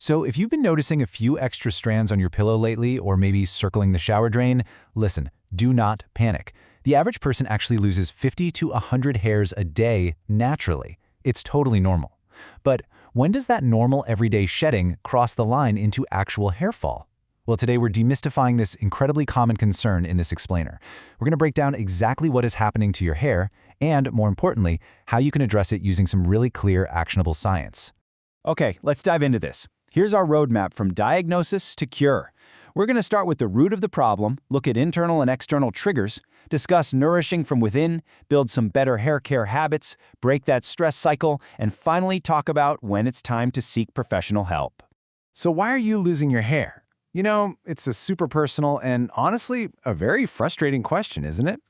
So if you've been noticing a few extra strands on your pillow lately or maybe circling the shower drain, listen, do not panic. The average person actually loses 50 to 100 hairs a day naturally. It's totally normal. But when does that normal everyday shedding cross the line into actual hair fall? Well, today we're demystifying this incredibly common concern in this explainer. We're going to break down exactly what is happening to your hair and, more importantly, how you can address it using some really clear, actionable science. Okay, let's dive into this. Here's our roadmap from diagnosis to cure. We're going to start with the root of the problem, look at internal and external triggers, discuss nourishing from within, build some better hair care habits, break that stress cycle, and finally talk about when it's time to seek professional help. So why are you losing your hair? You know, it's a super personal and honestly a very frustrating question, isn't it?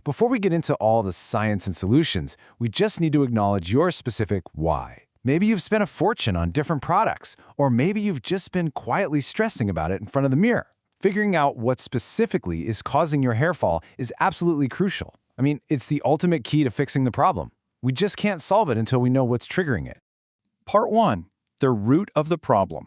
Before we get into all the science and solutions, we just need to acknowledge your specific why. Maybe you've spent a fortune on different products, or maybe you've just been quietly stressing about it in front of the mirror. Figuring out what specifically is causing your hair fall is absolutely crucial. I mean, it's the ultimate key to fixing the problem. We just can't solve it until we know what's triggering it. Part 1. The root of the problem.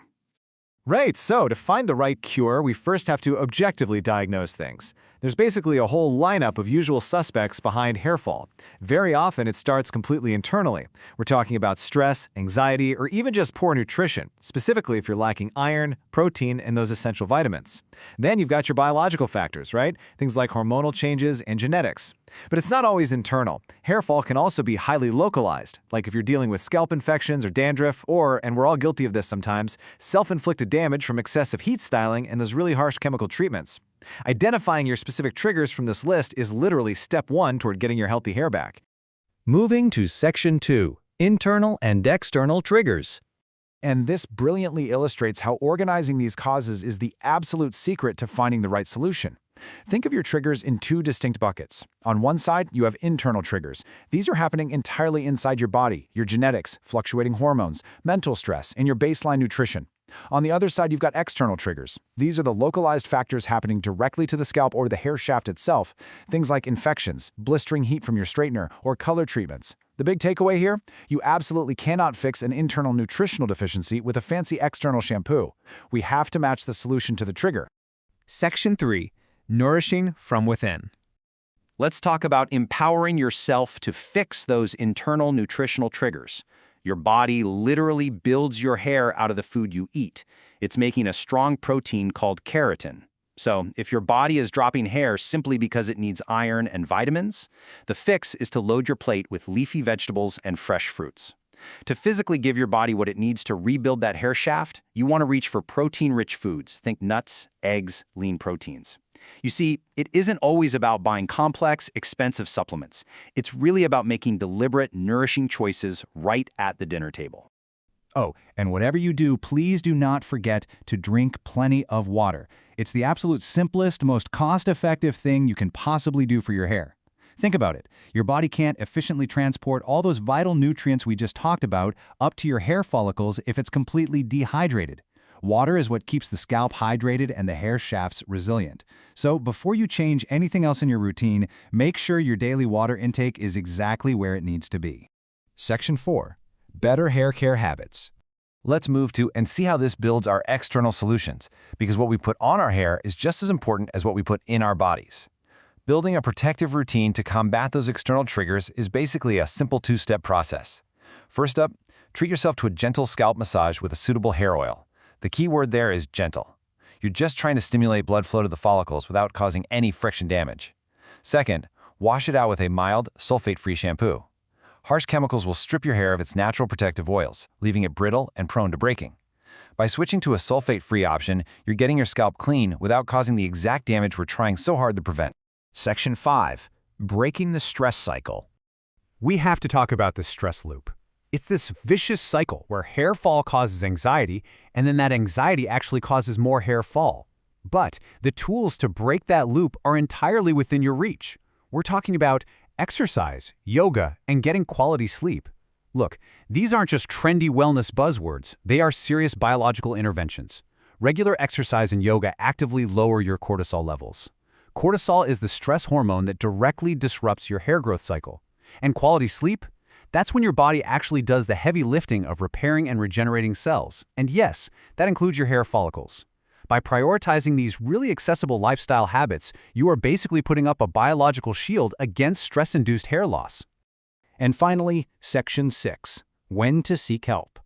Right, so to find the right cure, we first have to objectively diagnose things. There's basically a whole lineup of usual suspects behind hair fall. Very often it starts completely internally. We're talking about stress, anxiety, or even just poor nutrition, specifically if you're lacking iron, protein, and those essential vitamins. Then you've got your biological factors, right? Things like hormonal changes and genetics. But it's not always internal. Hair fall can also be highly localized, like if you're dealing with scalp infections or dandruff, or, and we're all guilty of this sometimes, self-inflicted damage from excessive heat styling and those really harsh chemical treatments. Identifying your specific triggers from this list is literally step 1 toward getting your healthy hair back. Moving to Section 2, Internal and External Triggers. And this brilliantly illustrates how organizing these causes is the absolute secret to finding the right solution. Think of your triggers in 2 distinct buckets. On one side, you have internal triggers. These are happening entirely inside your body, your genetics, fluctuating hormones, mental stress, and your baseline nutrition. On the other side, you've got external triggers. These are the localized factors happening directly to the scalp or the hair shaft itself. Things like infections, blistering heat from your straightener, or color treatments. The big takeaway here? You absolutely cannot fix an internal nutritional deficiency with a fancy external shampoo. We have to match the solution to the trigger. Section 3. Nourishing from within. Let's talk about empowering yourself to fix those internal nutritional triggers. Your body literally builds your hair out of the food you eat. It's making a strong protein called keratin. So, if your body is dropping hair simply because it needs iron and vitamins, the fix is to load your plate with leafy vegetables and fresh fruits. To physically give your body what it needs to rebuild that hair shaft, you want to reach for protein-rich foods. Think nuts, eggs, lean proteins. You see, it isn't always about buying complex, expensive supplements. It's really about making deliberate, nourishing choices right at the dinner table. Oh, and whatever you do, please do not forget to drink plenty of water. It's the absolute simplest, most cost-effective thing you can possibly do for your hair. Think about it. Your body can't efficiently transport all those vital nutrients we just talked about up to your hair follicles if it's completely dehydrated. Water is what keeps the scalp hydrated and the hair shafts resilient. So before you change anything else in your routine, make sure your daily water intake is exactly where it needs to be. Section 4. Better hair care habits. Let's move to and see how this builds our external solutions, because what we put on our hair is just as important as what we put in our bodies. Building a protective routine to combat those external triggers is basically a simple 2-step process. First up, treat yourself to a gentle scalp massage with a suitable hair oil. The key word there is gentle. You're just trying to stimulate blood flow to the follicles without causing any friction damage. Second, wash it out with a mild, sulfate-free shampoo. Harsh chemicals will strip your hair of its natural protective oils, leaving it brittle and prone to breaking. By switching to a sulfate-free option, you're getting your scalp clean without causing the exact damage we're trying so hard to prevent. Section 5. Breaking the stress cycle. We have to talk about the stress loop. It's this vicious cycle where hair fall causes anxiety, and then that anxiety actually causes more hair fall. But the tools to break that loop are entirely within your reach. We're talking about exercise, yoga, and getting quality sleep. Look, these aren't just trendy wellness buzzwords. They are serious biological interventions. Regular exercise and yoga actively lower your cortisol levels. Cortisol is the stress hormone that directly disrupts your hair growth cycle. And quality sleep? That's when your body actually does the heavy lifting of repairing and regenerating cells. And yes, that includes your hair follicles. By prioritizing these really accessible lifestyle habits, you are basically putting up a biological shield against stress-induced hair loss. And finally, Section 6. When to seek help.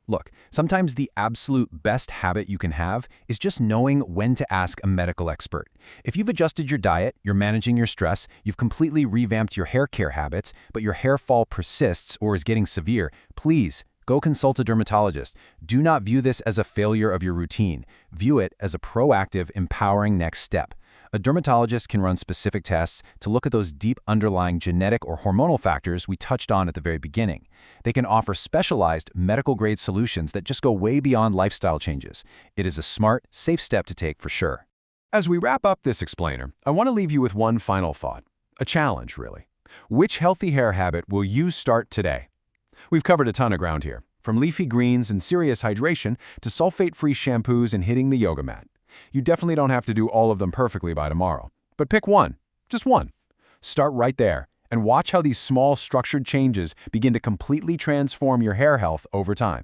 Look, sometimes the absolute best habit you can have is just knowing when to ask a medical expert. If you've adjusted your diet, you're managing your stress, you've completely revamped your hair care habits, but your hair fall persists or is getting severe, please go consult a dermatologist. Do not view this as a failure of your routine. View it as a proactive, empowering next step. A dermatologist can run specific tests to look at those deep underlying genetic or hormonal factors we touched on at the very beginning. They can offer specialized medical-grade solutions that just go way beyond lifestyle changes. It is a smart, safe step to take for sure. As we wrap up this explainer, I want to leave you with one final thought. A challenge, really. Which healthy hair habit will you start today? We've covered a ton of ground here, from leafy greens and serious hydration to sulfate-free shampoos and hitting the yoga mat. You definitely don't have to do all of them perfectly by tomorrow, but pick one, just one. Start right there and watch how these small structured changes begin to completely transform your hair health over time.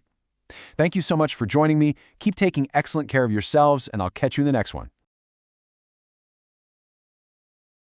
Thank you so much for joining me. Keep taking excellent care of yourselves, and I'll catch you in the next one.